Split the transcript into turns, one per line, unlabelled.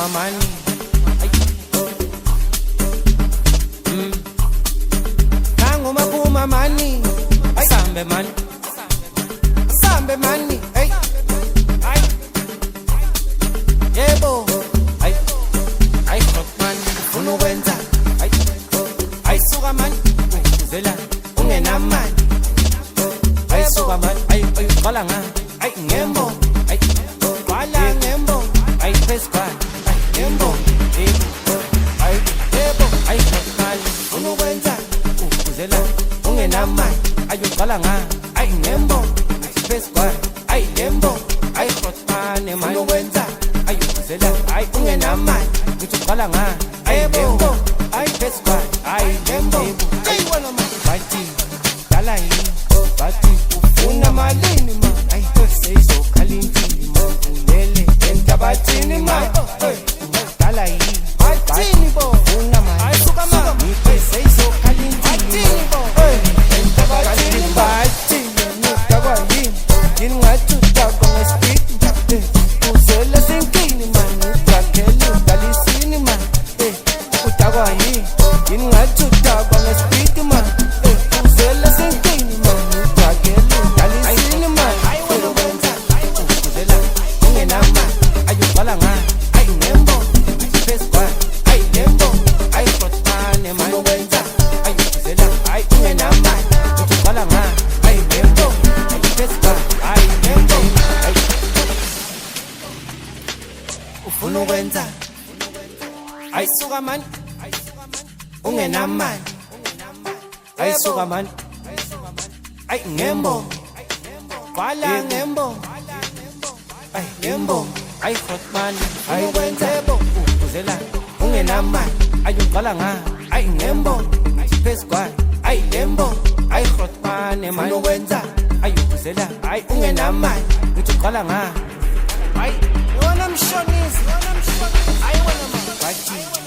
Mani, nangu mapuma mani, sambe mani, sambe mani, ay, ay, yebo, ay, ay, rock mani, unuwenza, ay, ay, suka mani, uzela, ungena mani, ay, suka mani, ay, ay, qala nga, ay, ngembo, ay, qala ngembo, ay, pesca. Yembo, ay, yebo, ay, kakali, unuwenza, uzela, ungenamai, ayuqala nga, ay, yembo, pesqwa, ay, yembo, ay, khotane, unuwenza, ayuzela, ay, ungenamai, uqala nga, ay, yembo, ay, pesqwa, ay, yembo, ay, wena ma, bathi, dala yini, bathi, ufuna malini ma, ay, seyizokhalintini ma, ulele, entabathini ma, unuwenza, ayisuka mani, ungenamani, ayisuka mani, ay, ngembo, qala ngembo, ay, ngembo, ay, khotmani, unuwenza, yebo, uzela, ungenamani, ayuqala nga, ay, ngembo, pesqwa, ay, yembo, ay, khotmani, unuwenza, ayuzela, ay, ungenamani, uqala nga, ay, yona mshonisi, I wanna